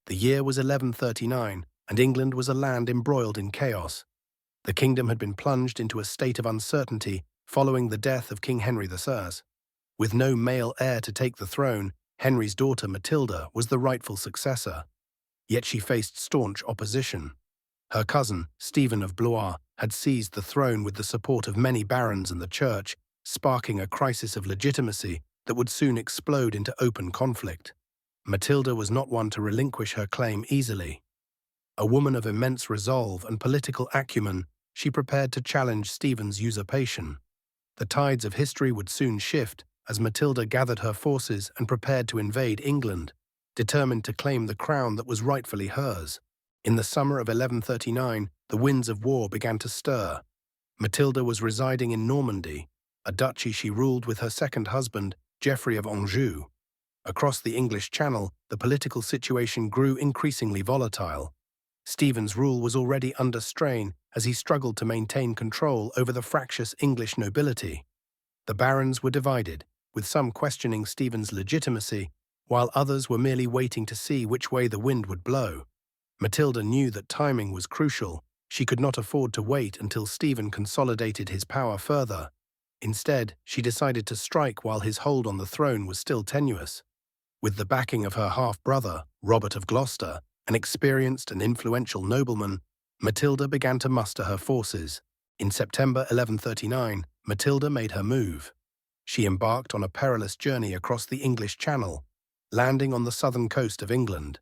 The year was 1139, and England was a land embroiled in chaos. The kingdom had been plunged into a state of uncertainty following the death of King Henry III. With no male heir to take the throne, Henry's daughter Matilda was the rightful successor. Yet she faced staunch opposition. Her cousin, Stephen of Blois, had seized the throne with the support of many barons and the church, sparking a crisis of legitimacy that would soon explode into open conflict. Matilda was not one to relinquish her claim easily. A woman of immense resolve and political acumen, she prepared to challenge Stephen's usurpation. The tides of history would soon shift as Matilda gathered her forces and prepared to invade England, determined to claim the crown that was rightfully hers. In the summer of 1139, the winds of war began to stir. Matilda was residing in Normandy, a duchy she ruled with her second husband, Geoffrey of Anjou. Across the English Channel, the political situation grew increasingly volatile. Stephen's rule was already under strain as he struggled to maintain control over the fractious English nobility. The barons were divided, with some questioning Stephen's legitimacy, while others were merely waiting to see which way the wind would blow. Matilda knew that timing was crucial. She could not afford to wait until Stephen consolidated his power further. Instead, she decided to strike while his hold on the throne was still tenuous. With the backing of her half-brother, Robert of Gloucester, an experienced and influential nobleman, Matilda began to muster her forces. In September 1139, Matilda made her move. She embarked on a perilous journey across the English Channel, landing on the southern coast of England.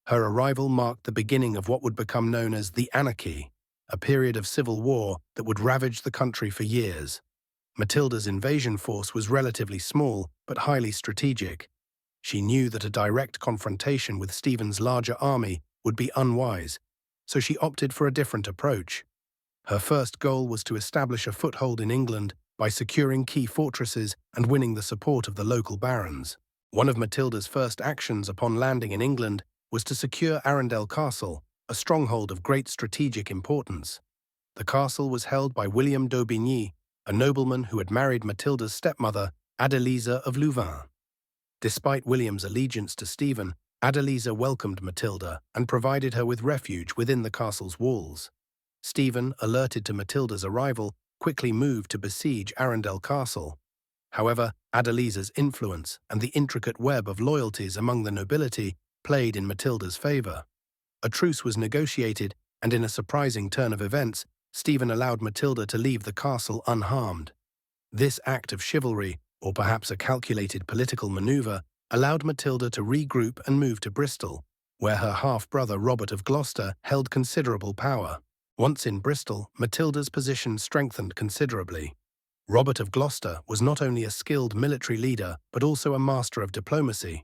Her arrival marked the beginning of what would become known as the Anarchy, a period of civil war that would ravage the country for years. Matilda's invasion force was relatively small but highly strategic. She knew that a direct confrontation with Stephen's larger army would be unwise, so she opted for a different approach. Her first goal was to establish a foothold in England by securing key fortresses and winning the support of the local barons. One of Matilda's first actions upon landing in England was to secure Arundel Castle, a stronghold of great strategic importance. The castle was held by William d'Aubigny, a nobleman who had married Matilda's stepmother, Adeliza of Louvain. Despite William's allegiance to Stephen, Adeliza welcomed Matilda and provided her with refuge within the castle's walls. Stephen, alerted to Matilda's arrival, quickly moved to besiege Arundel Castle. However, Adeliza's influence and the intricate web of loyalties among the nobility played in Matilda's favor. A truce was negotiated, and in a surprising turn of events, Stephen allowed Matilda to leave the castle unharmed. This act of chivalry, or perhaps a calculated political maneuver, allowed Matilda to regroup and move to Bristol, where her half-brother Robert of Gloucester held considerable power. Once in Bristol, Matilda's position strengthened considerably. Robert of Gloucester was not only a skilled military leader, but also a master of diplomacy.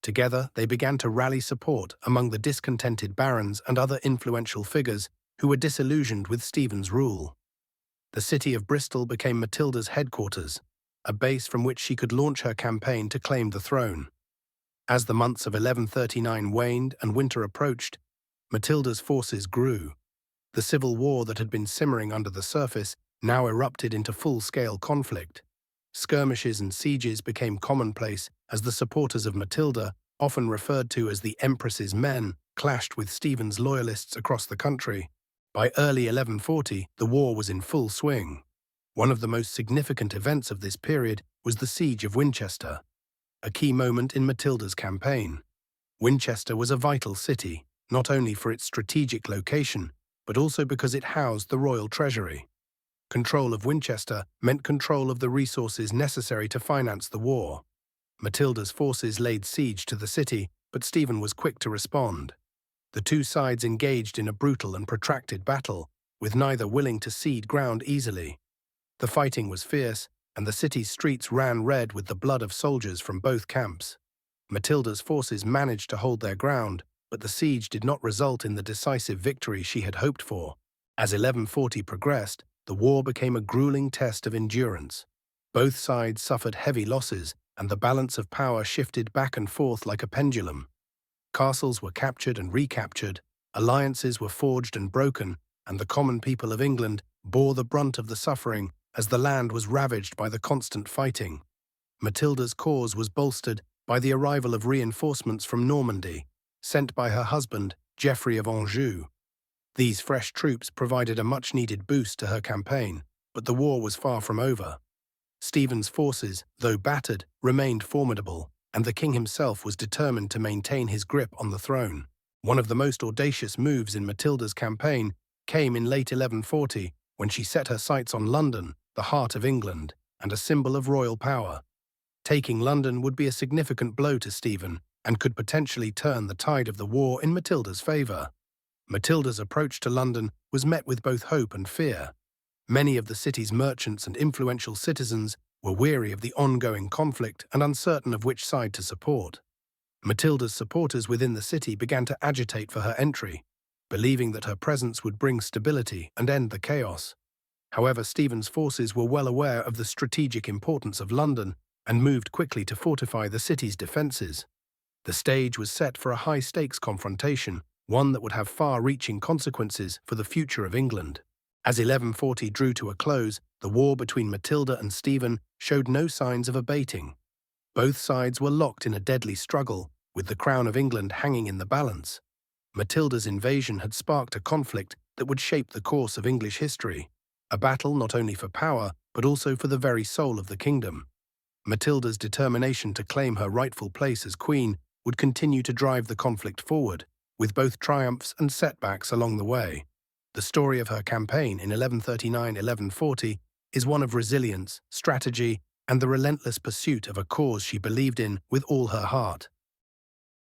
Together, they began to rally support among the discontented barons and other influential figures who were disillusioned with Stephen's rule. The city of Bristol became Matilda's headquarters, a base from which she could launch her campaign to claim the throne. As the months of 1139 waned and winter approached, Matilda's forces grew. The civil war that had been simmering under the surface now erupted into full-scale conflict. Skirmishes and sieges became commonplace as the supporters of Matilda, often referred to as the Empress's men, clashed with Stephen's loyalists across the country. By early 1140, the war was in full swing. One of the most significant events of this period was the Siege of Winchester, a key moment in Matilda's campaign. Winchester was a vital city, not only for its strategic location, but also because it housed the royal treasury. Control of Winchester meant control of the resources necessary to finance the war. Matilda's forces laid siege to the city, but Stephen was quick to respond. The two sides engaged in a brutal and protracted battle, with neither willing to cede ground easily. The fighting was fierce, and the city's streets ran red with the blood of soldiers from both camps. Matilda's forces managed to hold their ground, but the siege did not result in the decisive victory she had hoped for. As 1140 progressed, the war became a grueling test of endurance. Both sides suffered heavy losses, and the balance of power shifted back and forth like a pendulum. Castles were captured and recaptured, alliances were forged and broken, and the common people of England bore the brunt of the suffering as the land was ravaged by the constant fighting. Matilda's cause was bolstered by the arrival of reinforcements from Normandy, sent by her husband, Geoffrey of Anjou. These fresh troops provided a much-needed boost to her campaign, but the war was far from over. Stephen's forces, though battered, remained formidable, and the king himself was determined to maintain his grip on the throne. One of the most audacious moves in Matilda's campaign came in late 1140, when she set her sights on London, the heart of England, and a symbol of royal power. Taking London would be a significant blow to Stephen, and could potentially turn the tide of the war in Matilda's favour. Matilda's approach to London was met with both hope and fear. Many of the city's merchants and influential citizens were weary of the ongoing conflict and uncertain of which side to support. Matilda's supporters within the city began to agitate for her entry, believing that her presence would bring stability and end the chaos. However, Stephen's forces were well aware of the strategic importance of London and moved quickly to fortify the city's defences. The stage was set for a high-stakes confrontation, one that would have far-reaching consequences for the future of England. As 1140 drew to a close, the war between Matilda and Stephen showed no signs of abating. Both sides were locked in a deadly struggle, with the crown of England hanging in the balance. Matilda's invasion had sparked a conflict that would shape the course of English history, a battle not only for power, but also for the very soul of the kingdom. Matilda's determination to claim her rightful place as queen would continue to drive the conflict forward, with both triumphs and setbacks along the way. The story of her campaign in 1139–1140 is one of resilience, strategy, and the relentless pursuit of a cause she believed in with all her heart.